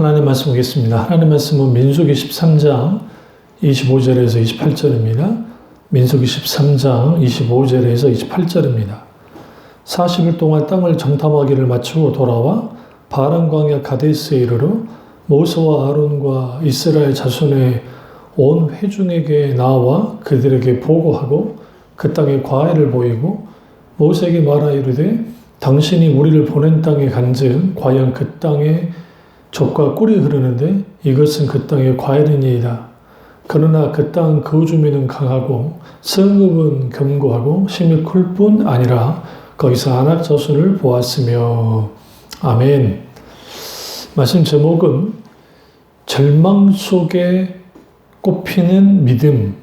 하나님 말씀 보겠습니다. 하나님 말씀은 민수기 13장 25절에서 28절입니다. 민수기 13장 25절에서 28절입니다. 40일 동안 땅을 정탐하기를 마치고 돌아와 바람 광야 가데스에 이르러 모세와 아론과 이스라엘 자손의 온 회중에게 나와 그들에게 보고하고 그 땅에 과일을 보이고 모세에게 말하 이르되 당신이 우리를 보낸 땅에 간즉 과연 그 땅에 젖과 꿀이 흐르는데 이것은 그 땅의 과일이니이다. 그러나 그 땅 그 주민은 강하고 성읍은 견고하고 심히 클 뿐 아니라 거기서 아낙 자손을 보았으며. 아멘. 말씀 제목은 절망 속에 꽃피는 믿음,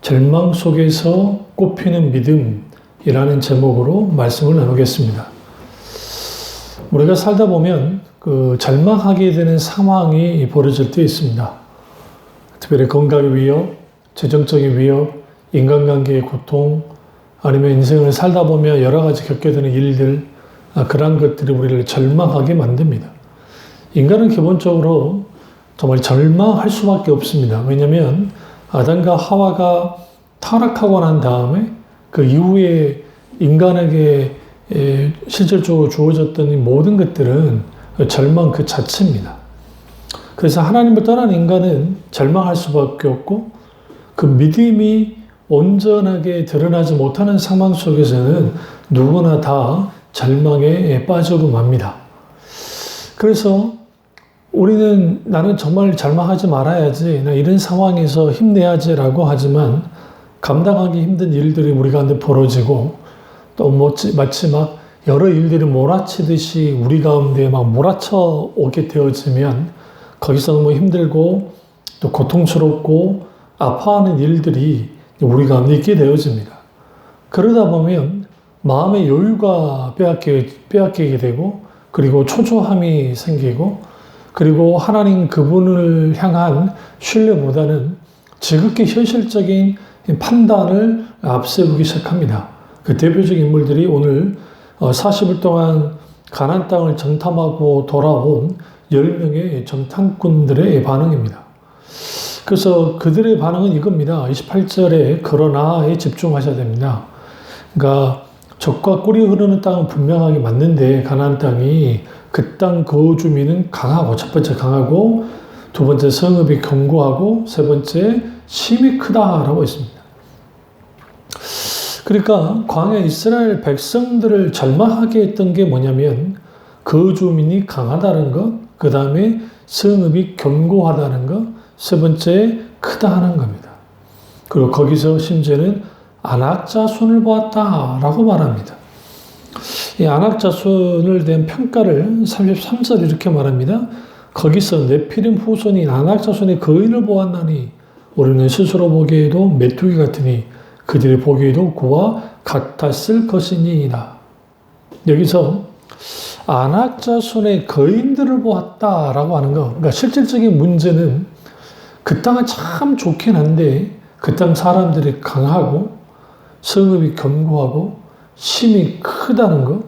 절망 속에서 꽃피는 믿음이라는 제목으로 말씀을 나누겠습니다. 우리가 살다 보면 절망하게 되는 상황이 벌어질 때 있습니다. 특별히 건강의 위협, 재정적인 위협, 인간관계의 고통, 아니면 인생을 살다 보면 여러 가지 겪게 되는 일들, 그런 것들이 우리를 절망하게 만듭니다. 인간은 기본적으로 정말 절망할 수밖에 없습니다. 왜냐하면 아담과 하와가 타락하고 난 다음에 그 이후에 인간에게 실질적으로 주어졌던 이 모든 것들은 절망 그 자체입니다. 그래서 하나님을 떠난 인간은 절망할 수밖에 없고 그 믿음이 온전하게 드러나지 못하는 상황 속에서는 누구나 다 절망에 빠지고 맙니다. 그래서 우리는 나는 정말 절망하지 말아야지, 나 이런 상황에서 힘내야지라고 하지만 감당하기 힘든 일들이 우리 가운데 벌어지고 또 마치 막 여러 일들이 몰아치듯이 우리 가운데 막 몰아쳐 오게 되어지면 거기서 너무 힘들고 또 고통스럽고 아파하는 일들이 우리 가운데 있게 되어집니다. 그러다 보면 마음의 여유가 빼앗기게 되고 그리고 초조함이 생기고 그리고 하나님 그분을 향한 신뢰보다는 지극히 현실적인 판단을 앞세우기 시작합니다. 그 대표적인 인물들이 오늘 40일 동안 가나안 땅을 정탐하고 돌아온 10명의 정탐꾼들의 반응입니다. 그래서 그들의 반응은 이겁니다. 28절에 그러나에 집중하셔야 됩니다. 그러니까 젖과 꿀이 흐르는 땅은 분명하게 맞는데 가나안 땅이 그 땅 그 주민은 강하고, 첫 번째 강하고, 두 번째 성읍이 견고하고, 세 번째 심이 크다라고 있습니다. 그러니까 광야 이스라엘 백성들을 절망하게 했던 게 뭐냐면 그 주민이 강하다는 것, 그 다음에 성읍이 견고하다는 것, 세 번째 크다는 겁니다. 그리고 거기서 심지어는 아낙 자손을 보았다라고 말합니다. 이 아낙 자손을 대한 평가를 33절 이렇게 말합니다. 거기서 네피림 후손인 아낙 자손의 거인을 보았나니 우리는 스스로 보기에도 메뚜기 같으니 그들이 보기에도 그와 같았을 것이니이다. 여기서 아낙 자손의 거인들을 보았다라고 하는 거, 그러니까 실질적인 문제는 그 땅은 참 좋긴 한데 그 땅 사람들이 강하고 성읍이 견고하고 심이 크다는 것,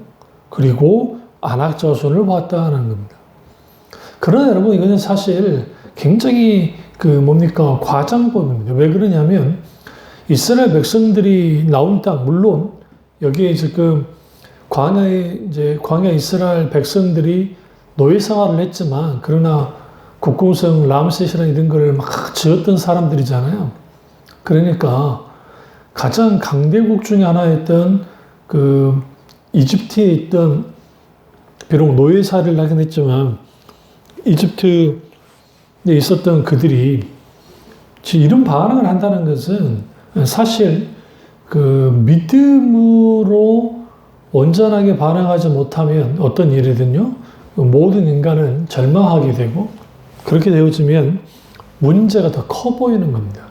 그리고 아낙 자손을 보았다는 겁니다. 그러나 여러분 이거는 사실 굉장히 과장법입니다. 왜 그러냐면 이스라엘 백성들이 나온 땅, 물론 여기에 지금 광야 이스라엘 백성들이 노예 생활을 했지만 그러나 국궁성 람셋이라는 이런 걸 막 지었던 사람들이잖아요. 그러니까 가장 강대국 중에 하나였던 이집트에 있던, 비록 노예 생활을 하긴 했지만 이집트에 있었던 그들이 이런 반응을 한다는 것은 사실 믿음으로 온전하게 반응하지 못하면 어떤 일이든요, 모든 인간은 절망하게 되고 그렇게 되어지면 문제가 더 커 보이는 겁니다.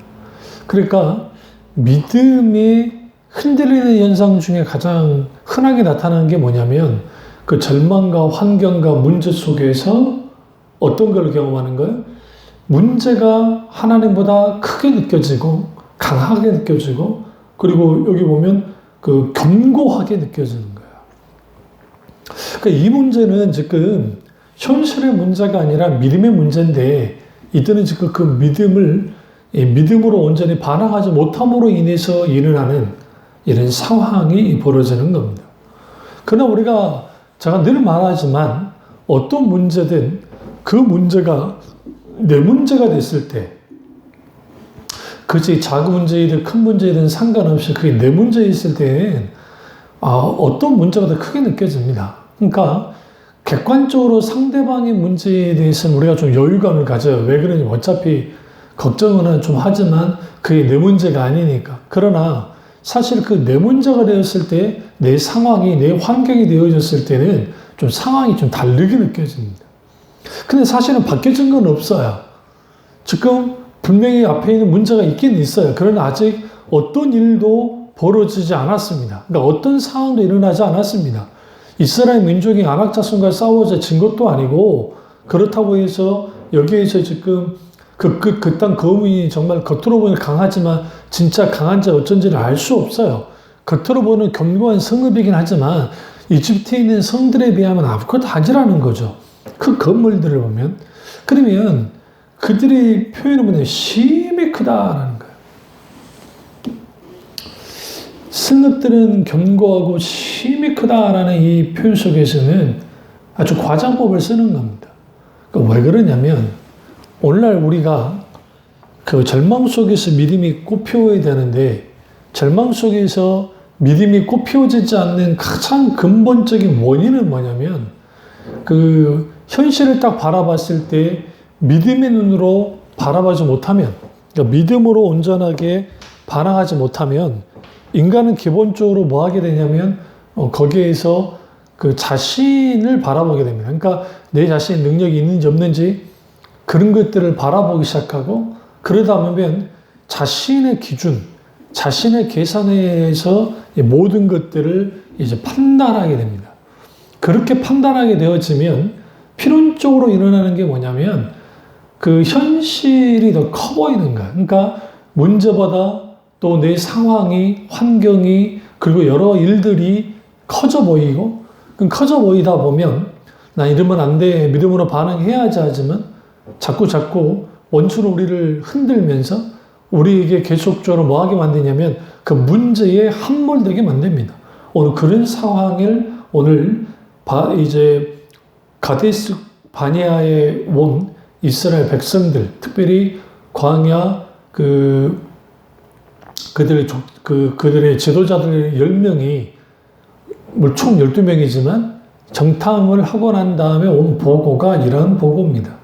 그러니까 믿음이 흔들리는 현상 중에 가장 흔하게 나타나는 게 뭐냐면 그 절망과 환경과 문제 속에서 어떤 걸 경험하는 거예요? 문제가 하나님보다 크게 느껴지고 강하게 느껴지고 그리고 여기 보면 견고하게 느껴지는 거예요. 그러니까 이 문제는 지금 현실의 문제가 아니라 믿음의 문제인데 이때는 지금 그 믿음으로 온전히 반응하지 못함으로 인해서 일어나는 이런 상황이 벌어지는 겁니다. 그러나 제가 늘 말하지만 어떤 문제든 그 문제가 내 문제가 됐을 때 그것이 작은 문제이든 큰 문제이든 상관없이 그게 내 문제였을 때는 어떤 문제가 더 크게 느껴집니다. 그러니까 객관적으로 상대방의 문제에 대해서는 우리가 좀 여유감을 가져요. 왜 그러냐면 어차피 걱정은 좀 하지만 그게 내 문제가 아니니까. 그러나 사실 그 내 문제가 되었을 때 내 상황이 내 환경이 되어졌을 때는 좀 상황이 좀 다르게 느껴집니다. 근데 사실은 바뀌어진 건 없어요. 지금 분명히 앞에 있는 문제가 있긴 있어요. 그러나 아직 어떤 일도 벌어지지 않았습니다. 그러니까 어떤 상황도 일어나지 않았습니다. 이스라엘 민족이 아낙 자손과 싸워진 것도 아니고 그렇다고 해서 여기에서 지금 그 땅 거민이 정말 겉으로 보면 강하지만 진짜 강한지 어쩐지를 알 수 없어요. 겉으로 보는 견고한 성읍이긴 하지만 이집트에 있는 성들에 비하면 아무것도 아니라는 거죠. 그 건물들을 보면. 그러면 그들의 표현은 뭐냐면 힘이 크다라는 거예요. 성읍들은 견고하고 힘이 크다라는 이 표현 속에서는 아주 과장법을 쓰는 겁니다. 그러니까 왜 그러냐면 오늘날 우리가 그 절망 속에서 믿음이 꽃피워야 되는데 절망 속에서 믿음이 꽃피워지지 않는 가장 근본적인 원인은 뭐냐면 그 현실을 딱 바라봤을 때 믿음의 눈으로 바라보지 못하면 그러니까 믿음으로 온전하게 반응하지 못하면 인간은 기본적으로 뭐 하게 되냐면 거기에서 그 자신을 바라보게 됩니다. 그러니까 내 자신의 능력이 있는지 없는지 그런 것들을 바라보기 시작하고 그러다 보면 자신의 기준, 자신의 계산에 의해서 모든 것들을 이제 판단하게 됩니다. 그렇게 판단하게 되어지면 필연적으로 일어나는 게 뭐냐면 그 현실이 더 커 보이는 거야. 그러니까 문제보다 또 내 상황이, 환경이, 그리고 여러 일들이 커져 보이고, 그럼 커져 보이다 보면, 나 이러면 안 돼, 믿음으로 반응해야지 하지만, 자꾸 원수는 우리를 흔들면서, 우리에게 계속적으로 뭐 하게 만드냐면, 그 문제에 함몰되게 만듭니다. 오늘 그런 상황을 오늘 이제 가데스 바네아에 온 이스라엘 백성들, 특별히 광야 그들의 지도자들 10명이 총 12명이지만 정탐을 하고 난 다음에 온 보고가 이런 보고입니다.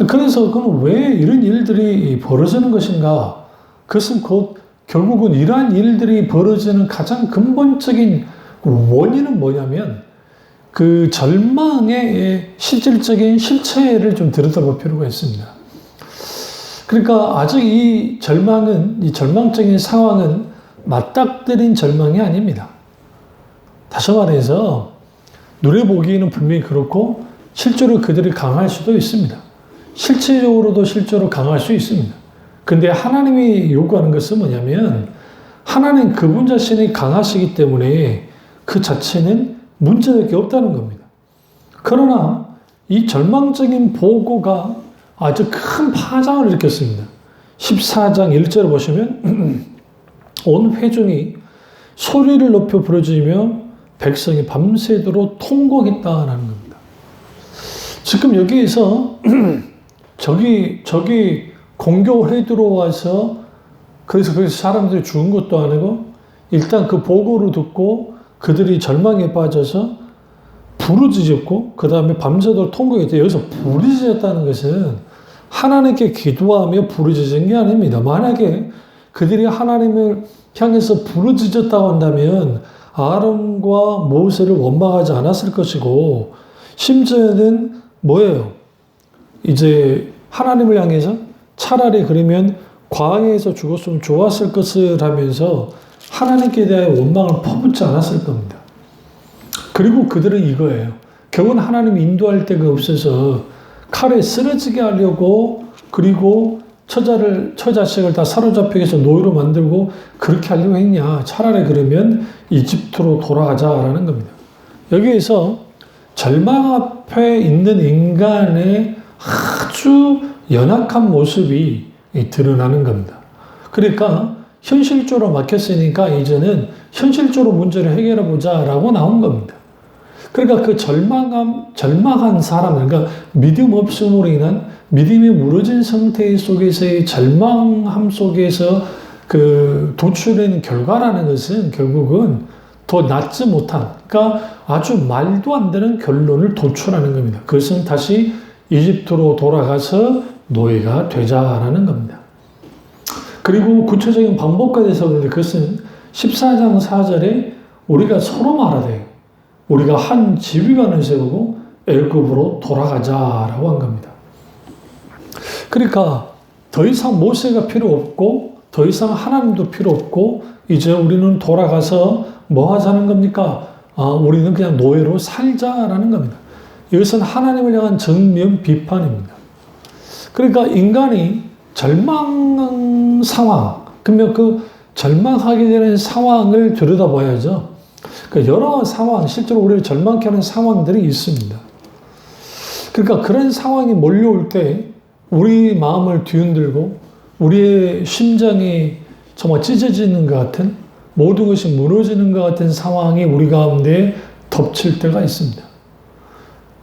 그래서 그럼 왜 이런 일들이 벌어지는 것인가? 그것은 결국은 이러한 일들이 벌어지는 가장 근본적인 원인은 뭐냐면 그 절망의 실질적인 실체를 좀 들여다볼 필요가 있습니다. 그러니까 아직 이 절망적인 상황은 맞닥뜨린 절망이 아닙니다. 다시 말해서 눈에 보기에는 분명히 그렇고 실제로 그들이 강할 수도 있습니다. 실체적으로도 실제로 강할 수 있습니다. 근데 하나님이 요구하는 것은 뭐냐면 하나님 그분 자신이 강하시기 때문에 그 자체는 문제될 게 없다는 겁니다. 그러나 이 절망적인 보고가 아주 큰 파장을 일으켰습니다. 14장 1절을 보시면 온 회중이 소리를 높여 부르짖으며 백성이 밤새도록 통곡했다라는 겁니다. 지금 여기에서 저기 공격을 해 들어와서 그래서 거기서 사람들이 죽은 것도 아니고 일단 그 보고를 듣고 그들이 절망에 빠져서 부르짖었고 그 다음에 밤새도록 통곡했다. 여기서 부르짖었다는 것은 하나님께 기도하며 부르짖은 게 아닙니다. 만약에 그들이 하나님을 향해서 부르짖었다고 한다면 아론과 모세를 원망하지 않았을 것이고 심지어는 뭐예요? 이제 하나님을 향해서 차라리 그러면 광야에서 죽었으면 좋았을 것을 하면서 하나님께 대하여 원망을 퍼붓지 않았을 겁니다. 그리고 그들은 이거예요. 결국은 하나님이 인도할 데가 없어서 칼에 쓰러지게 하려고 그리고 처자식을 다 사로잡히게 해서 노예로 만들고 그렇게 하려고 했냐. 차라리 그러면 이집트로 돌아가자라는 겁니다. 여기에서 절망 앞에 있는 인간의 아주 연약한 모습이 드러나는 겁니다. 그러니까 현실적으로 막혔으니까 이제는 현실적으로 문제를 해결해 보자라고 나온 겁니다. 그러니까 그 절망한 사람, 그러니까 믿음 없음으로 인한 믿음이 무너진 상태 속에서의 절망함 속에서 그 도출되는 결과라는 것은 결국은 더 낫지 못한, 그러니까 아주 말도 안 되는 결론을 도출하는 겁니다. 그것은 다시 이집트로 돌아가서 노예가 되자라는 겁니다. 그리고 구체적인 방법까지 해서 그런데 그것은 14장 4절에 우리가 서로 말하되 우리가 한 지휘관을 세우고 애굽으로 돌아가자라고 한 겁니다. 그러니까 더 이상 모세가 필요 없고 더 이상 하나님도 필요 없고 이제 우리는 돌아가서 뭐 하자는 겁니까? 우리는 그냥 노예로 살자라는 겁니다. 이것은 하나님을 향한 정면 비판입니다. 그러니까 인간이 절망 상황, 그러면 그 절망하게 되는 상황을 들여다봐야죠. 그 여러 상황, 실제로 우리를 절망케 하는 상황들이 있습니다. 그러니까 그런 상황이 몰려올 때 우리 마음을 뒤흔들고 우리의 심장이 정말 찢어지는 것 같은, 모든 것이 무너지는 것 같은 상황이 우리 가운데 덮칠 때가 있습니다.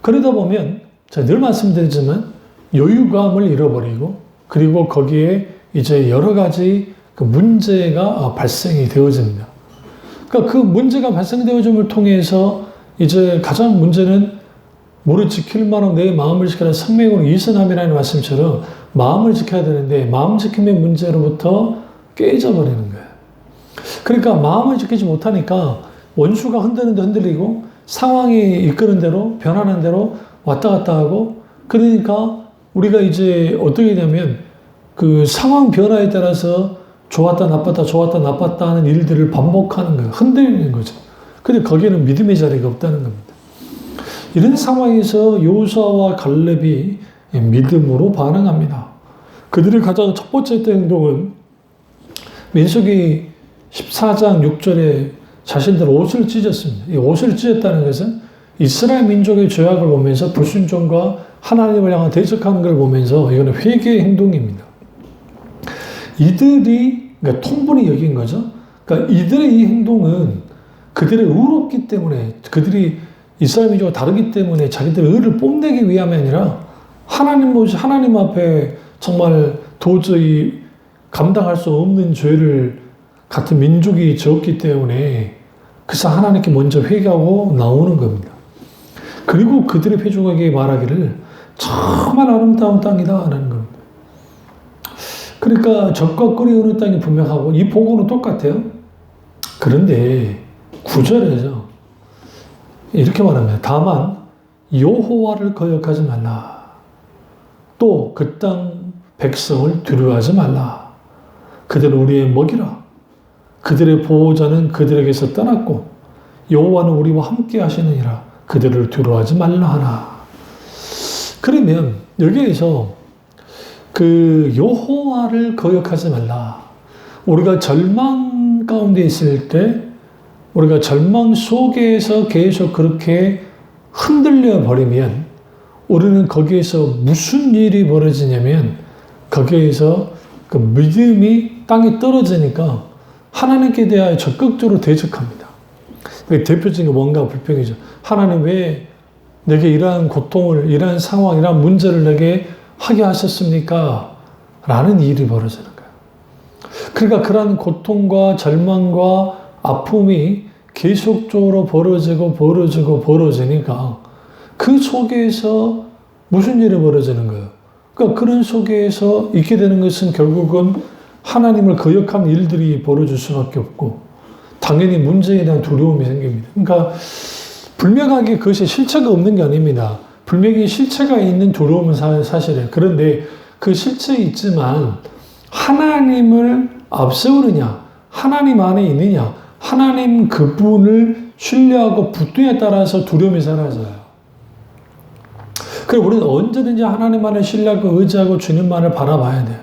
그러다 보면 제가 늘 말씀드리지만 여유감을 잃어버리고 그리고 거기에 이제 여러 가지 그 문제가 발생이 되어집니다. 그러니까 그 문제가 발생되어짐을 통해서 이제 가장 문제는 무릇 지킬 만한 내 마음을 지켜라 성명으로 이선함이라는 말씀처럼 마음을 지켜야 되는데 마음 지킴의 문제로부터 깨져버리는 거예요. 그러니까 마음을 지키지 못하니까 원수가 흔드는데 흔들리고 상황이 이끄는 대로 변하는 대로 왔다 갔다 하고 그러니까 우리가 이제 어떻게 되냐면 그 상황 변화에 따라서 좋았다 나빴다 좋았다 나빴다 하는 일들을 반복하는 거예요. 흔들리는 거죠. 근데 거기에는 믿음의 자리가 없다는 겁니다. 이런 상황에서 여호수아와 갈렙이 믿음으로 반응합니다. 그들의 가장 첫 번째 행동은 민수기 14장 6절에 자신들 옷을 찢었습니다. 이 옷을 찢었다는 것은 이스라엘 민족의 죄악을 보면서 불순종과 하나님을 향한 대적하는 걸 보면서 이거는 회개의 행동입니다. 이들이 그러니까 통분히 여긴 거죠. 그러니까 이들의 이 행동은 그들의 의롭기 때문에 그들이 이스라엘 민족과 다르기 때문에 자기들의 의를 뽐내기 위함이 아니라 하나님 앞에 정말 도저히 감당할 수 없는 죄를 같은 민족이 지었기 때문에 그래서 하나님께 먼저 회개하고 나오는 겁니다. 그리고 그들의 회중에게 말하기를 정말 아름다운 땅이다 라는 겁니다. 그러니까 젖과 꿀이 흐르는 땅이 분명하고 이 보고는 똑같아요. 그런데 9절에서 이렇게 말합니다. 다만 여호와를 거역하지 말라. 또 그 땅 백성을 두려워하지 말라. 그들은 우리의 먹이라. 그들의 보호자는 그들에게서 떠났고 여호와는 우리와 함께 하시느니라. 그들을 두려워하지 말라 하나. 그러면 여기에서 그 여호와를 거역하지 말라. 우리가 절망 가운데 있을 때 우리가 절망 속에서 계속 그렇게 흔들려 버리면 우리는 거기에서 무슨 일이 벌어지냐면 거기에서 그 믿음이 땅에 떨어지니까 하나님께 대하여 적극적으로 대적합니다. 대표적인 게 뭔가 불평이죠. 하나님 왜 내게 이러한 고통을, 이러한 상황, 이러한 문제를 내게 하게 하셨습니까? 라는 일이 벌어지는 거예요. 그러니까 그러한 고통과 절망과 아픔이 계속적으로 벌어지니까 그 속에서 무슨 일이 벌어지는 거예요? 그러니까 그런 속에서 있게 되는 것은 결국은 하나님을 거역한 일들이 벌어질 수밖에 없고 당연히 문제에 대한 두려움이 생깁니다. 그러니까 분명하게 그것이 실체가 없는 게 아닙니다. 분명히 실체가 있는 두려움은 사실이에요. 그런데 그 실체에 있지만 하나님을 앞세우느냐, 하나님 안에 있느냐, 하나님 그분을 신뢰하고 붙드냐에 따라서 두려움이 사라져요. 그리고 우리는 언제든지 하나님만을 신뢰하고 의지하고 주님만을 바라봐야 돼요.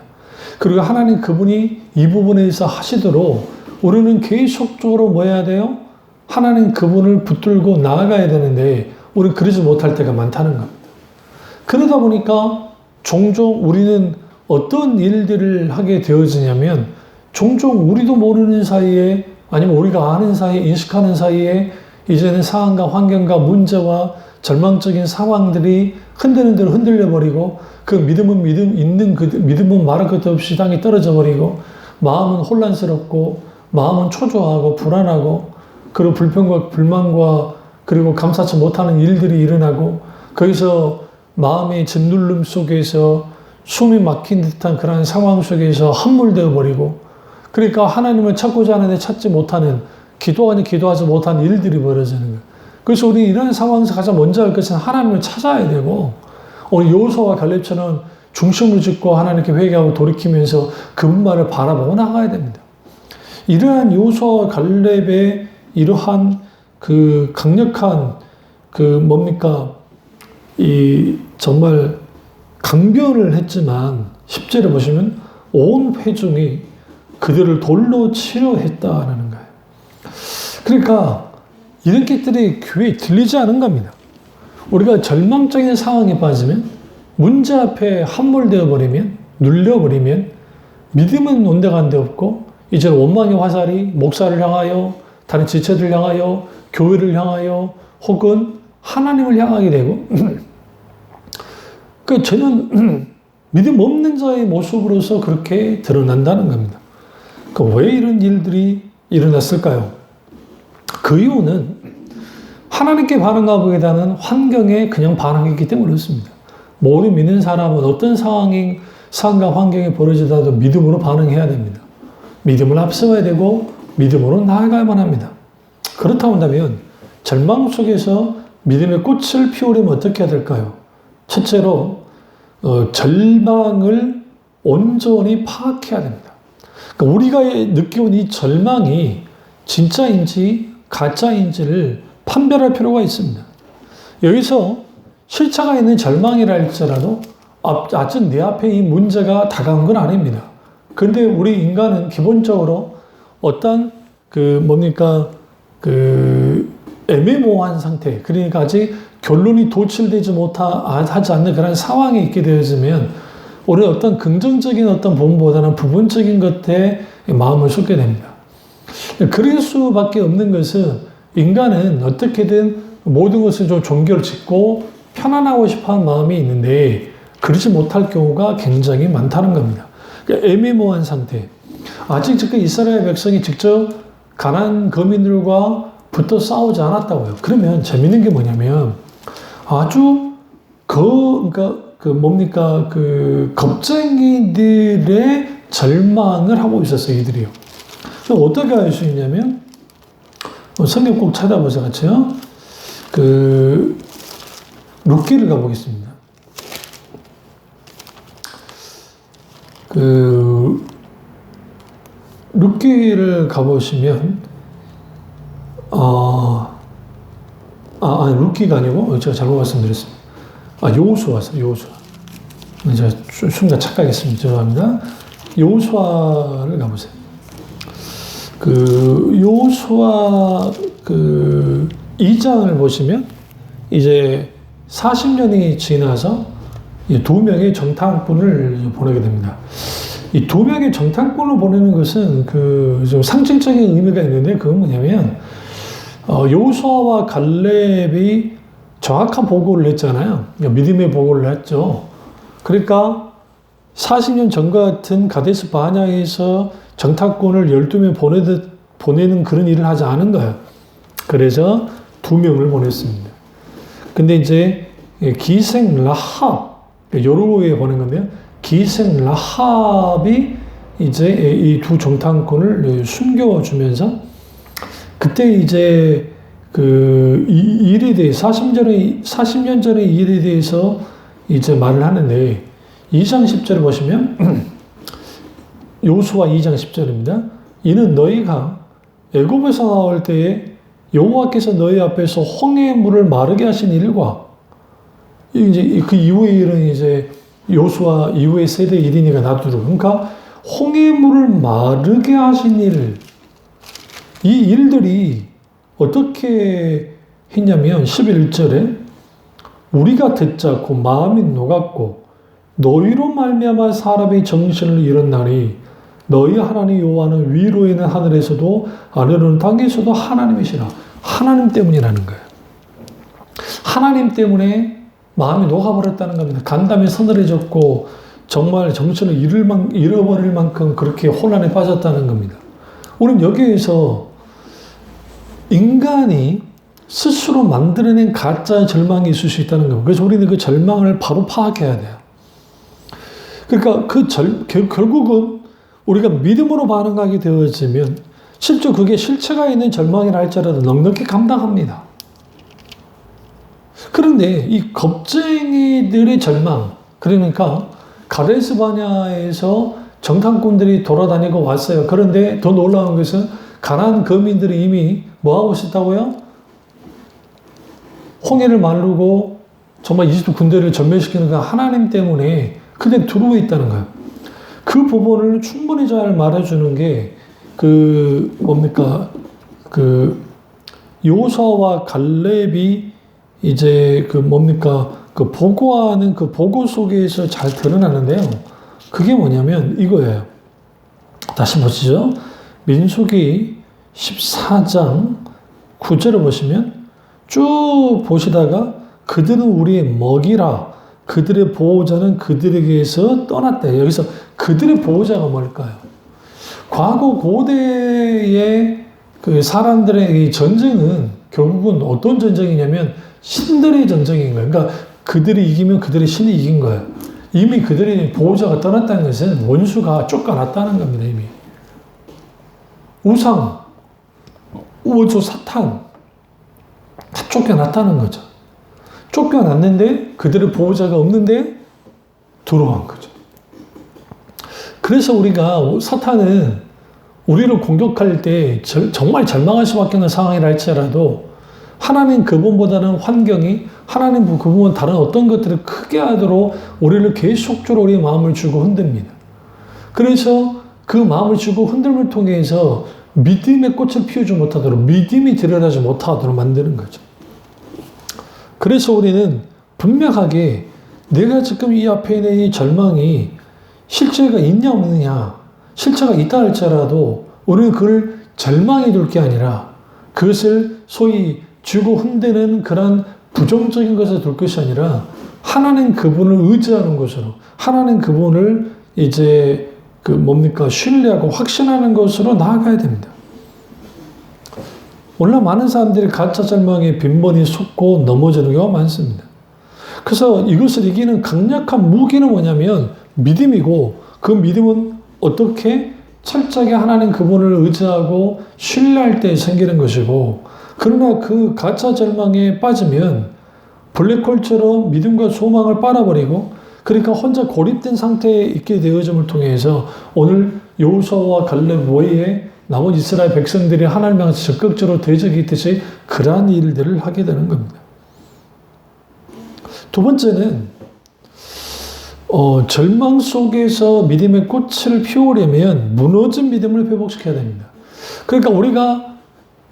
그리고 하나님 그분이 이 부분에서 하시도록 우리는 계속적으로 뭐 해야 돼요? 하나님 그분을 붙들고 나아가야 되는데 우리는 그러지 못할 때가 많다는 겁니다. 그러다 보니까 종종 우리는 어떤 일들을 하게 되어지냐면 종종 우리도 모르는 사이에 아니면 우리가 아는 사이에 인식하는 사이에 이제는 상황과 환경과 문제와 절망적인 상황들이 흔드는 대로 흔들려버리고 그 믿음은 말할 것도 없이 땅에 떨어져 버리고 마음은 혼란스럽고 마음은 초조하고 불안하고 그리고 불평과 불만과 그리고 감사치 못하는 일들이 일어나고 거기서 마음의 짓누름 속에서 숨이 막힌 듯한 그런 상황 속에서 함몰되어 버리고 그러니까 하나님을 찾고자 하는데 찾지 못하는 기도하지 못하는 일들이 벌어지는 거예요. 그래서 우리 이런 상황에서 가장 먼저 할 것은 하나님을 찾아야 되고 우리 여호수아와 갈렙처럼 중심을 짓고 하나님께 회개하고 돌이키면서 그분만을 바라보고 나가야 됩니다. 이러한 여호수아와 갈렙의 이러한 그 강력한 이 정말 강변을 했지만 10절에 보시면 온 회중이 그들을 돌로 치려 했다라는 거예요. 그러니까 이런 것들이 귀에 들리지 않은 겁니다. 우리가 절망적인 상황에 빠지면 문제 앞에 함몰되어 버리면 눌려버리면 믿음은 온데간데 없고 이제 원망의 화살이 목사를 향하여 다른 지체들 향하여 교회를 향하여 혹은 하나님을 향하게 되고 그 저는 믿음 없는 자의 모습으로서 그렇게 드러난다는 겁니다. 왜 이런 일들이 일어났을까요? 그 이유는 하나님께 반응하기보다는 환경에 그냥 반응했기 때문에 그렇습니다. 모든 믿는 사람은 어떤 상황과 환경이 벌어지더라도 믿음으로 반응해야 됩니다. 믿음을 앞세워야 되고 믿음으로 나아가야만 합니다. 그렇다고 한다면 절망 속에서 믿음의 꽃을 피우려면 어떻게 해야 될까요? 첫째로 절망을 온전히 파악해야 됩니다. 그러니까 우리가 느껴온 이 절망이 진짜인지 가짜인지를 판별할 필요가 있습니다. 여기서 실체가 있는 절망이라 할지라도 아직 내 앞에 이 문제가 다가온 건 아닙니다. 그런데 우리 인간은 기본적으로 어떤 애매모호한 상태, 그러니까 아직 결론이 도출되지 하지 않는 그런 상황에 있게 되어지면 우리 어떤 긍정적인 어떤 부분보다는 부분적인 것에 마음을 쏟게 됩니다. 그럴 수밖에 없는 것은 인간은 어떻게든 모든 것을 좀 종교를 짓고 편안하고 싶어하는 마음이 있는데 그러지 못할 경우가 굉장히 많다는 겁니다. 그러니까 애매모호한 상태. 아직 이스라엘 백성이 직접 가나안 거민들과 붙어 싸우지 않았다고요. 그러면 재밌는 게 뭐냐면 아주 겁쟁이들의 절망을 하고 있었어요, 이들이요. 어떻게 알 수 있냐면 성경 꼭 찾아보세요, 같이요. 룻기를 가보겠습니다. 룻기를 가보시면 룻기가 아니고 제가 잘못 말씀드렸습니다. 여호수아였어요. 제가 순간 착각했습니다. 죄송합니다. 여호수아를 가보세요. 여호수아 2장을 보시면 이제 40년이 지나서 두 명의 정탐꾼을 보내게 됩니다. 이 두 명의 정탐꾼을 보내는 것은 좀 상징적인 의미가 있는데 그건 뭐냐면 여호수아와 갈렙이 정확한 보고를 했잖아요. 믿음의 보고를 했죠. 그러니까 40년 전과 같은 가데스 바냐에서 정탐꾼을 12명 보내는 그런 일을 하지 않은 거예요. 그래서 2명을 보냈습니다. 근데 이제 기생 라합, 요르고에 보낸 건데요. 기생 라합이 이제 이 두 정탐꾼을 숨겨주면서 그때 이제 일에 대해 40년 전의 일에 대해서 이제 말을 하는데 2장 10절을 보시면 여호수아 2장 10절입니다. 이는 너희가 애굽에서 나올 때에 여호와께서 너희 앞에서 홍해의 물을 마르게 하신 일과 이제 그 이후의 일은 이제 여호수아 이후의 세대 일이니까 놔두고 그러니까 홍해의 물을 마르게 하신 일, 이 일들이 어떻게 했냐면 11절에 우리가 듣자 곧 마음이 녹았고 너희로 말미암아 사람의 정신을 잃었나니 너희 하나님 여호와는 위로 있는 하늘에서도 아래로는 땅에서도 하나님이시라. 하나님 때문이라는 거예요. 하나님 때문에 마음이 녹아버렸다는 겁니다. 간담이 서늘해졌고 정말 정신을 잃어버릴 만큼 그렇게 혼란에 빠졌다는 겁니다. 우리는 여기에서 인간이 스스로 만들어낸 가짜 절망이 있을 수 있다는 겁니다. 그래서 우리는 그 절망을 바로 파악해야 돼요. 그러니까 결국은 우리가 믿음으로 반응하게 되어지면 실제 그게 실체가 있는 절망이라 할지라도 넉넉히 감당합니다. 그런데 이 겁쟁이들의 절망, 그러니까 가데스 바네아에서 정탐꾼들이 돌아다니고 왔어요. 그런데 더 놀라운 것은 가나안 거민들이 이미 뭐하고 있었다고요? 홍해를 마르고 정말 이집트 군대를 전멸시키는 그 하나님 때문에 그냥 두루에 있다는 거예요. 그 부분을 충분히 잘 말해주는 게 요수아와 갈렙이 이제 보고하는 그 보고 속에서 잘 드러나는데요. 그게 뭐냐면 이거예요. 다시 보시죠. 민수기 14장 9절을 보시면 쭉 보시다가 그들은 우리의 먹이라 그들의 보호자는 그들에게서 떠났다. 여기서 그들의 보호자가 뭘까요? 과거 고대의 그 사람들의 이 전쟁은 결국은 어떤 전쟁이냐면 신들의 전쟁인 거예요. 그러니까 그들이 이기면 그들의 신이 이긴 거예요. 이미 그들의 보호자가 떠났다는 것은 원수가 쫓겨났다는 겁니다. 이미. 우상, 원수 사탄 다 쫓겨났다는 거죠. 쫓겨났는데 그들의 보호자가 없는데 들어간 거죠. 그래서 사탄은 우리를 공격할 때 정말 절망할 수밖에 없는 상황이라 할지라도 하나님 그분보다는 환경이 하나님 그분은 다른 어떤 것들을 크게 하도록 우리를 계속적으로 우리의 마음을 주고 흔듭니다. 그래서 그 마음을 주고 흔들림을 통해서 믿음의 꽃을 피우지 못하도록 믿음이 드러나지 못하도록 만드는 거죠. 그래서 우리는 분명하게 내가 지금 이 앞에 있는 이 절망이 실체가 있냐 없느냐, 실체가 있다 할지라도 우리는 그걸 절망이 될 게 아니라 그것을 소위 주고 흔드는 그런 부정적인 것에 둘 것이 아니라 하나님 그분을 의지하는 것으로 하나님 그분을 이제 신뢰하고 확신하는 것으로 나아가야 됩니다. 오늘 많은 사람들이 가짜 절망에 빈번히 속고 넘어지는 경우가 많습니다. 그래서 이것을 이기는 강력한 무기는 뭐냐면 믿음이고 그 믿음은 어떻게 철저하게 하나님 그분을 의지하고 신뢰할 때 생기는 것이고 그러나 그 가짜 절망에 빠지면 블랙홀처럼 믿음과 소망을 빨아버리고 그러니까 혼자 고립된 상태에 있게 되어짐을 통해서 오늘 여호수아와 갈렙 외에 나머지 이스라엘 백성들이 하나님을 향해서 적극적으로 대적했듯이 그러한 일들을 하게 되는 겁니다. 두 번째는 절망 속에서 믿음의 꽃을 피우려면 무너진 믿음을 회복시켜야 됩니다. 그러니까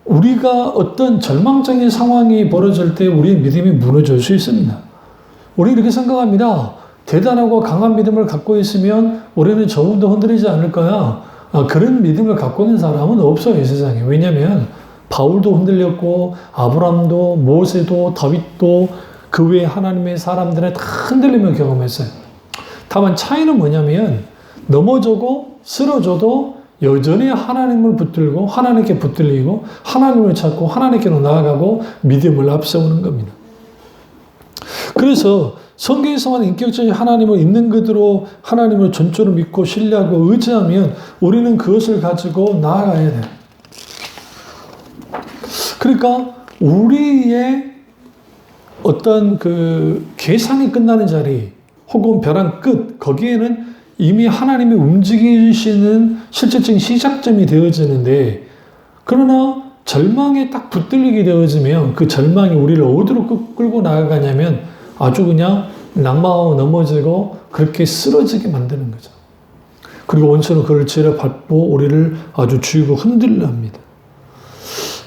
우리가 어떤 절망적인 상황이 벌어질 때 우리의 믿음이 무너질 수 있습니다. 우리 이렇게 생각합니다. 대단하고 강한 믿음을 갖고 있으면 우리는 조금도 흔들리지 않을 거야. 그런 믿음을 갖고 있는 사람은 없어요, 이 세상에. 왜냐하면 바울도 흔들렸고 아브라함도 모세도 다윗도 그 외에 하나님의 사람들은 다 흔들림을 경험했어요. 다만 차이는 뭐냐면 넘어져도 쓰러져도 여전히 하나님을 붙들고 하나님께 붙들리고 하나님을 찾고 하나님께로 나아가고 믿음을 앞세우는 겁니다. 그래서 성경에서만 인격적인 하나님을 있는 그대로 하나님을 전적으로 믿고 신뢰하고 의지하면 우리는 그것을 가지고 나아가야 돼요. 그러니까 우리의 어떤 계산이 끝나는 자리 혹은 벼랑 끝 거기에는 이미 하나님이 움직이시는 실질적인 시작점이 되어지는데 그러나 절망에 딱 붙들리게 되어지면 그 절망이 우리를 어디로 끌고 나아가냐면 아주 그냥 낙마하고 넘어지고 그렇게 쓰러지게 만드는 거죠. 그리고 원수는 그를 지뢰밟고 우리를 아주 쥐고 흔들려 합니다.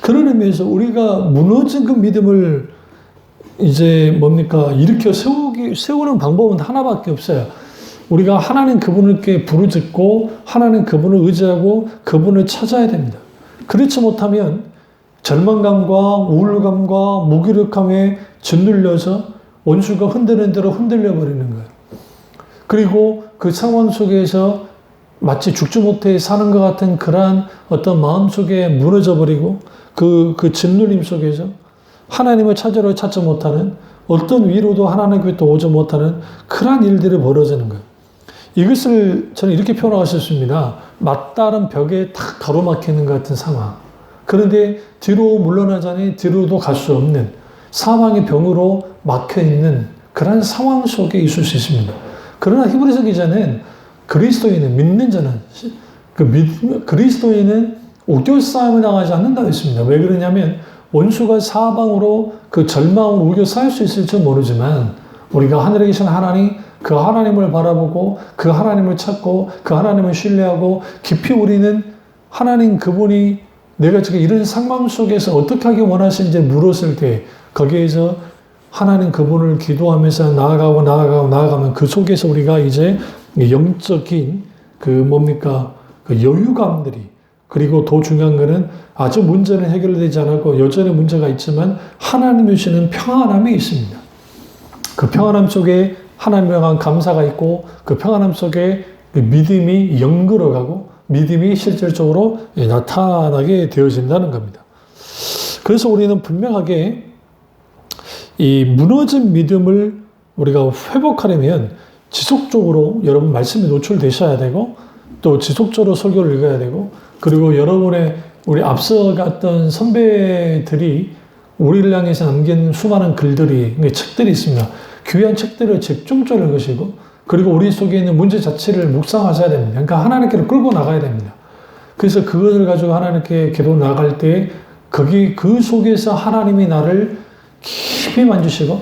그런 의미에서 우리가 무너진 그 믿음을 이제 뭡니까? 일으켜 세우는 방법은 하나밖에 없어요. 우리가 하나님 그분께 부르짖고 하나님 그분을 의지하고 그분을 찾아야 됩니다. 그렇지 못하면 절망감과 우울감과 무기력함에 짓눌려서 원수가 흔드는 대로 흔들려 버리는 거예요. 그리고 그 상황 속에서 마치 죽지 못해 사는 것 같은 그러한 어떤 마음 속에 무너져 버리고 그 짓눌림 속에서 하나님을 찾으러 찾지 못하는 어떤 위로도 하나님께부터 오지 못하는 그러한 일들이 벌어지는 거예요. 이것을 저는 이렇게 표현할 수 있습니다. 맞다른 벽에 탁 가로막히는 것 같은 상황. 그런데 뒤로 물러나자니 뒤로도 갈 수 없는 사망의 병으로 막혀있는 그런 상황 속에 있을 수 있습니다. 그러나 히브리서 기자는 그리스도인은 믿는 자는 그리스도인은 우겨싸움을 당하지 않는다고 했습니다. 왜 그러냐면 원수가 사방으로 그 절망으로 우겨싸일 수 있을지 모르지만 우리가 하늘에 계신 하나님 그 하나님을 바라보고 그 하나님을 찾고 그 하나님을 신뢰하고 깊이 우리는 하나님 그분이 내가 지금 이런 상황 속에서 어떻게 하기 원하시는지 물었을 때 거기에서 하나님 그분을 기도하면서 나아가면 그 속에서 우리가 이제 영적인 그 뭡니까 그 여유감들이 그리고 더 중요한 거는 아직 문제는 해결되지 않았고 여전히 문제가 있지만 하나님이 주시는 평안함이 있습니다. 그 평안함 속에 하나님에 대한 감사가 있고 그 평안함 속에 그 믿음이 연결어가고 믿음이 실질적으로 나타나게 되어진다는 겁니다. 그래서 우리는 분명하게 이 무너진 믿음을 우리가 회복하려면 지속적으로 여러분 말씀에 노출되셔야 되고 또 지속적으로 설교를 읽어야 되고 그리고 여러분의 우리 앞서 갔던 선배들이 우리를 향해서 남긴 수많은 글들이 책들이 있습니다. 귀한 책들을 집중적으로 읽으시고 그리고 우리 속에 있는 문제 자체를 묵상하셔야 됩니다. 그러니까 하나님께로 끌고 나가야 됩니다. 그래서 그것을 가지고 하나님께 기도 나갈 때 그 속에서 하나님이 나를 깊이 만지시고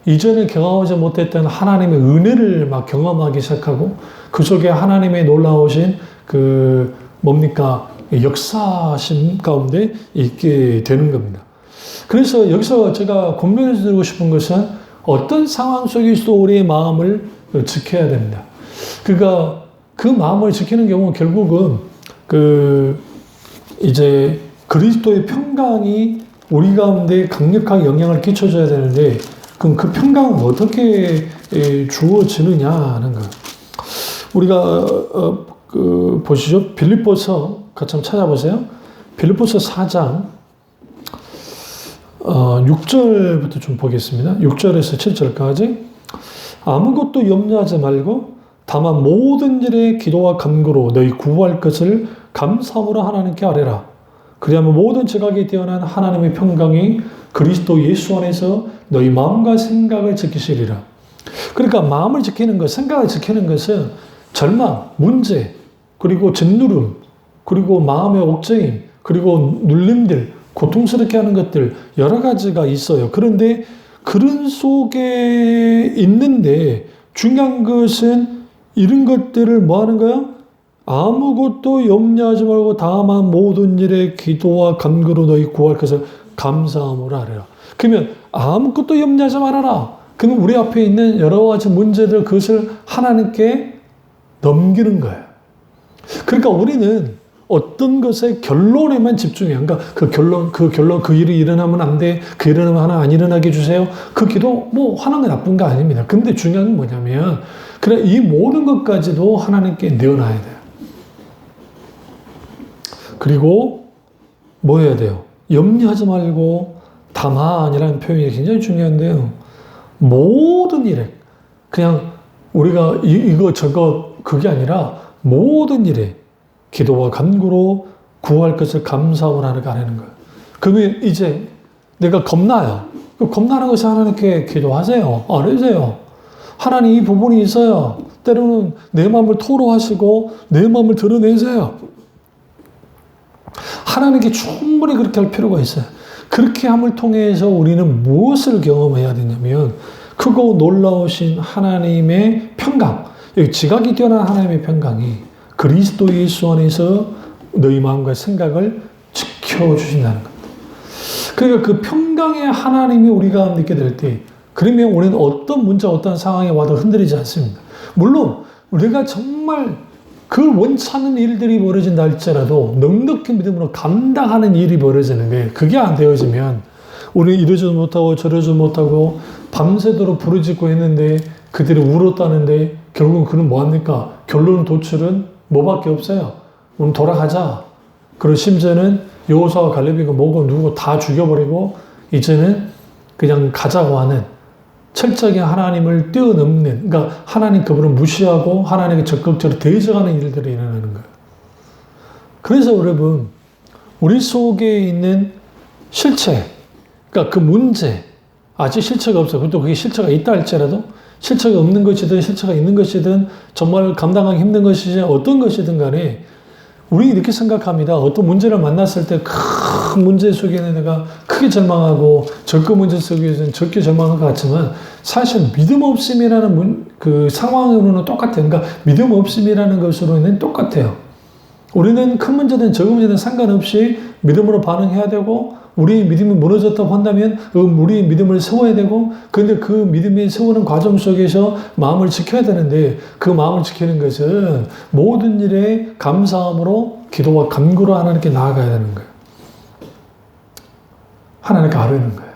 이전에 경험하지 못했던 하나님의 은혜를 막 경험하기 시작하고 그 속에 하나님의 놀라우신 그 뭡니까 역사심 가운데 있게 되는 겁니다. 그래서 여기서 제가 권면해 드리고 싶은 것은 어떤 상황 속에서도 우리의 마음을 지켜야 됩니다. 그러니까 그 마음을 지키는 경우는 결국은 이제 그리스도의 평강이 우리 가운데 강력하게 영향을 끼쳐줘야 되는데 그럼 그 평강은 어떻게 주어지느냐 하는 거. 우리가 보시죠. 빌립보서 같이 한번 찾아보세요. 빌립보서 4장 6절부터 좀 보겠습니다. 6절에서 7절까지 아무것도 염려하지 말고 다만 모든 일에 기도와 간구로 너희 구할 것을 감사함으로 하나님께 아뢰라. 그리하면 모든 지각이 뛰어난 하나님의 평강이 그리스도 예수 안에서 너희 마음과 생각을 지키시리라. 그러니까 마음을 지키는 것, 생각을 지키는 것은 절망, 문제, 그리고 짓누름, 그리고 마음의 옥죄임, 그리고 눌림들, 고통스럽게 하는 것들 여러 가지가 있어요. 그런데 그런 속에 있는데 중요한 것은 이런 것들을 뭐 하는 거야? 아무것도 염려하지 말고 다만 모든 일에 기도와 간구로 너희 구할 것을 감사함으로 하리라. 그러면 아무것도 염려하지 말아라. 그럼 우리 앞에 있는 여러 가지 문제들 그것을 하나님께 넘기는 거예요. 그러니까 우리는 어떤 것의 결론에만 집중해요. 그러니까 그 일이 일어나면 안 돼. 그 일어나면 하나 안 일어나게 해주세요. 그 기도 뭐 하는 게 나쁜 거 아닙니다. 근데 중요한 건 뭐냐면 그래 이 모든 것까지도 하나님께 내어놔야 돼요. 그리고 뭐 해야 돼요? 염려하지 말고 다만이라는 표현이 굉장히 중요한데요. 모든 일에 그냥 우리가 이거 저거 그게 아니라 모든 일에 기도와 간구로 구할 것을 감사함으로 하는 거예요. 그러면 이제 내가 겁나요. 겁나는 것을 하나님께 기도하세요. 안 해주세요. 하나님 이 부분이 있어요. 때로는 내 마음을 토로하시고 내 마음을 드러내세요. 하나님께 충분히 그렇게 할 필요가 있어요. 그렇게 함을 통해서 우리는 무엇을 경험해야 되냐면 크고 놀라우신 하나님의 평강, 여기 지각이 뛰어난 하나님의 평강이 그리스도 예수 안에서 너희 마음과 생각을 지켜주신다는 겁니다. 그러니까 그 평강의 하나님이 우리가 믿게 될 때, 그러면 우리는 어떤 문제, 어떤 상황에 와도 흔들리지 않습니다. 물론 우리가 정말 그걸 원치 않는 일들이 벌어진다 할지라도 넉넉히 믿음으로 감당하는 일이 벌어지는 거예요. 그게 안 되어지면 우리는 이러지도 못하고 저러지도 못하고 밤새도록 부르짖고 했는데 그들이 울었다는데 결국은 그는 뭐합니까? 결론 도출은 뭐밖에 없어요. 오늘 돌아가자. 그리고 심지어는 여호수아와 갈렙이고 뭐고 누구 다 죽여버리고 이제는 그냥 가자고 하는 철저하게 하나님을 뛰어넘는, 그러니까 하나님 그분을 무시하고 하나님께 적극적으로 대적하는 일들이 일어나는 거예요. 그래서 여러분, 우리 속에 있는 실체, 그러니까 그 문제, 아직 실체가 없어요. 그것도 그게 실체가 있다 할지라도 실체가 없는 것이든 실체가 있는 것이든 정말 감당하기 힘든 것이든 어떤 것이든 간에 우리 이렇게 생각합니다. 어떤 문제를 만났을 때 큰 문제 속에는 내가 크게 절망하고 적은 문제 속에서는 적게 절망할 것 같지만 사실 믿음 없음이라는 그 상황으로는 똑같아요. 그러니까 믿음 없음이라는 것으로는 똑같아요. 우리는 큰 문제든 적은 문제든 상관없이 믿음으로 반응해야 되고 우리 믿음이 무너졌다고 한다면 우리 믿음을 세워야 되고 그런데 그 믿음이 세우는 과정 속에서 마음을 지켜야 되는데 그 마음을 지키는 것은 모든 일에 감사함으로 기도와 간구로 하나님께 나아가야 되는 거예요. 하나님께 아뢰는 거예요.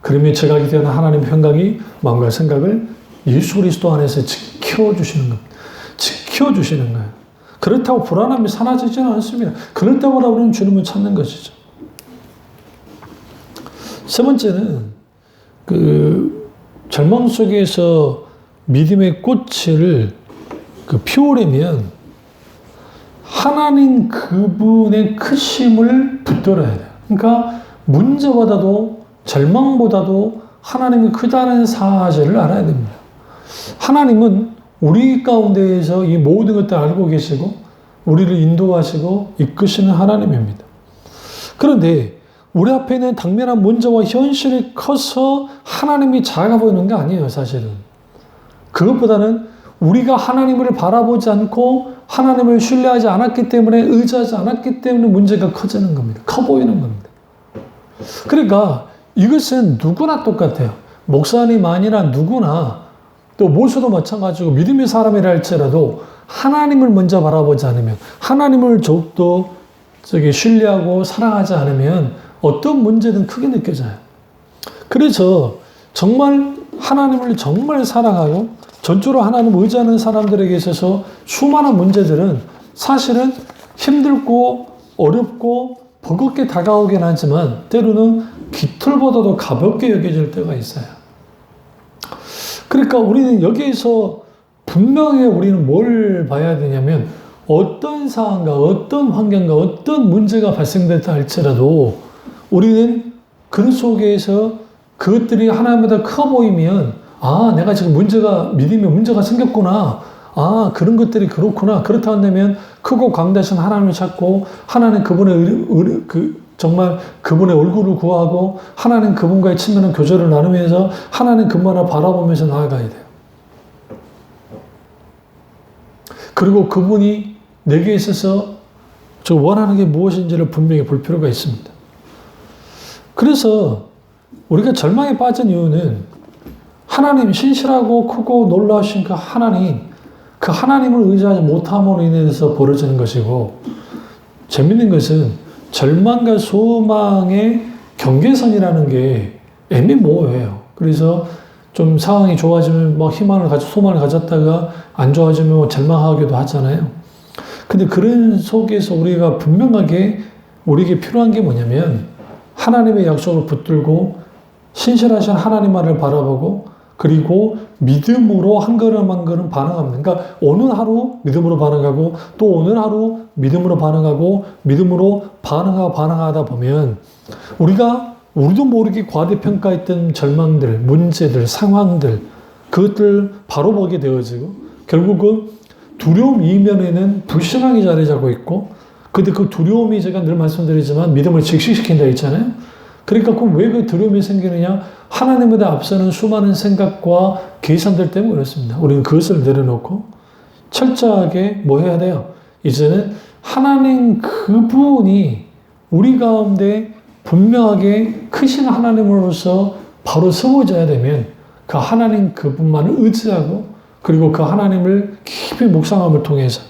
그러면 제가 기대하는 하나님의 평강이 마음과 생각을 예수 그리스도 안에서 지켜주시는 겁니다. 지켜주시는 거예요. 그렇다고 불안함이 사라지지는 않습니다. 그럴 때마다 우리는 주님을 찾는 것이죠. 세 번째는 그 절망 속에서 믿음의 꽃을 피우려면 하나님 그분의 크심을 붙들어야 돼요. 그러니까 문제보다도 절망보다도 하나님이 크다는 사실을 알아야 됩니다. 하나님은 우리 가운데에서 이 모든 것들을 알고 계시고 우리를 인도하시고 이끄시는 하나님입니다. 그런데 우리 앞에 있는 당면한 문제와 현실이 커서 하나님이 작아 보이는 게 아니에요, 사실은. 그것보다는 우리가 하나님을 바라보지 않고 하나님을 신뢰하지 않았기 때문에 의지하지 않았기 때문에 문제가 커지는 겁니다. 커 보이는 겁니다. 그러니까 이것은 누구나 똑같아요. 목사님 아니라 누구나 또 모수도 마찬가지고 믿음의 사람이라 할지라도 하나님을 먼저 바라보지 않으면 하나님을 더욱더 신뢰하고 사랑하지 않으면 어떤 문제든 크게 느껴져요. 그래서 정말 하나님을 정말 사랑하고 전적으로 하나님을 의지하는 사람들에게 있어서 수많은 문제들은 사실은 힘들고 어렵고 버겁게 다가오긴 하지만 때로는 깃털보다도 가볍게 여겨질 때가 있어요. 그러니까 우리는 여기에서 분명히 우리는 뭘 봐야 되냐면 어떤 상황과 어떤 환경과 어떤 문제가 발생됐다 할지라도 우리는 그 속에서 그것들이 하나님보다 커 보이면 아, 내가 지금 믿음에 문제가 생겼구나. 아, 그런 것들이 그렇구나. 그렇다 한다면 크고 강대하신 하나님을 찾고 하나님 정말 그분의 얼굴을 구하고 하나님 그분과의 친밀한 교제를 나누면서 하나님 그분을 바라보면서 나아가야 돼요. 그리고 그분이 내게 있어서 저 원하는 게 무엇인지를 분명히 볼 필요가 있습니다. 그래서 우리가 절망에 빠진 이유는 하나님 신실하고 크고 놀라우신 그 하나님을 의지하지 못함으로 인해서 벌어지는 것이고 재밌는 것은 절망과 소망의 경계선이라는 게 애매모호해요. 그래서 좀 상황이 좋아지면 소망을 가졌다가 안 좋아지면 절망하기도 하잖아요. 근데 그런 속에서 우리가 분명하게 우리에게 필요한 게 뭐냐면 하나님의 약속을 붙들고 신실하신 하나님만을 바라보고 그리고 믿음으로 한 걸음 한 걸음 반응합니다. 그러니까 오늘 하루 믿음으로 반응하고 또 오늘 하루 믿음으로 반응하고 믿음으로 반응하다 보면 우리도 모르게 과대평가했던 절망들, 문제들, 상황들 그것들 바로 보게 되어지고 결국은 두려움 이면에는 불신앙이 자리 잡고 있고 근데 그 두려움이 제가 늘 말씀드리지만 믿음을 직시시킨다 했잖아요. 그러니까 왜 그 두려움이 생기느냐? 하나님보다 앞서는 수많은 생각과 계산들 때문에 그렇습니다. 우리는 그것을 내려놓고 철저하게 뭐 해야 돼요? 이제는 하나님 그분이 우리 가운데 분명하게 크신 하나님으로서 바로 세워져야 되면 그 하나님 그분만을 의지하고 그리고 그 하나님을 깊이 묵상함을 통해서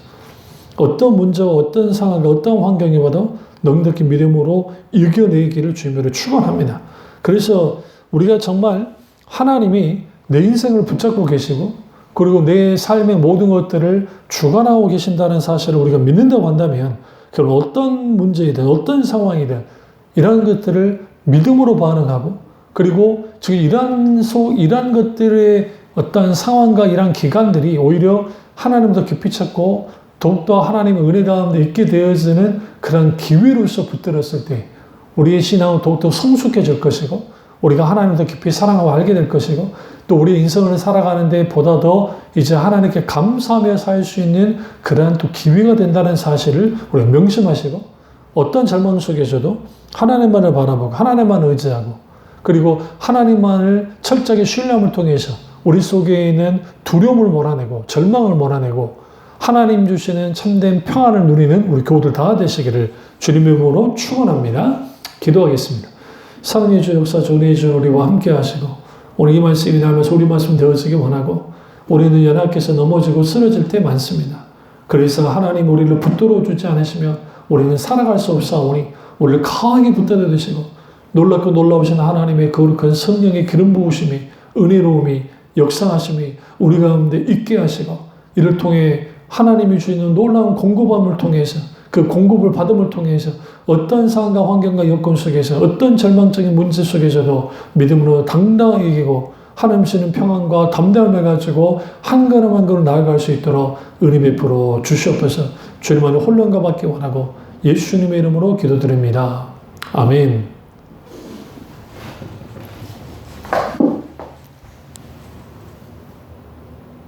어떤 문제와 어떤 상황과 어떤 환경이 와도 넉넉히 믿음으로 이겨내기를 주님으로 축원합니다. 그래서 우리가 정말 하나님이 내 인생을 붙잡고 계시고 그리고 내 삶의 모든 것들을 주관하고 계신다는 사실을 우리가 믿는다고 한다면 그럼 어떤 문제이든 어떤 상황이든 이러한 것들을 믿음으로 반응하고 그리고 지금 이러한 것들의 어떤 상황과 이러한 기간들이 오히려 하나님을 더 깊이 찾고 더욱더 하나님의 은혜 가운데 있게 되어지는 그런 기회로서 붙들었을 때 우리의 신앙은 더욱더 성숙해질 것이고 우리가 하나님을 더 깊이 사랑하고 알게 될 것이고 또 우리의 인생을 살아가는데 보다 더 이제 하나님께 감사하며 살 수 있는 그러한 또 기회가 된다는 사실을 우리가 명심하시고 어떤 절망 속에서도 하나님만을 바라보고 하나님만을 의지하고 그리고 하나님만을 철저하게 신뢰함을 통해서 우리 속에 있는 두려움을 몰아내고 절망을 몰아내고 하나님 주시는 참된 평안을 누리는 우리 교우들 다 되시기를 주님의 이름으로 축원합니다. 기도하겠습니다. 사랑의 주 역사주 은혜의 주 우리와 함께 하시고 오늘 이 말씀이 나면서 우리 말씀 되어지기 원하고 우리는 연약해서 넘어지고 쓰러질 때 많습니다. 그래서 하나님 우리를 붙들어 주지 않으시면 우리는 살아갈 수 없사오니 우리를 강하게 붙들어 주시고 놀랍고 놀라우신 하나님의 거룩한 성령의 기름 부으심이 은혜로움이 역사하심이 우리 가운데 있게 하시고 이를 통해 하나님이 주시는 놀라운 공급함을 통해서 그 공급을 받음을 통해서 어떤 상황과 환경과 여건 속에서 어떤 절망적인 문제 속에서도 믿음으로 당당하게 이기고 하나님 주시는 평안과 담대함을 가지고 한 걸음 한 걸음 나아갈 수 있도록 은혜 베풀어 주시옵소서. 주님 안에 혼란과 받기 원하고 예수님의 이름으로 기도드립니다. 아멘.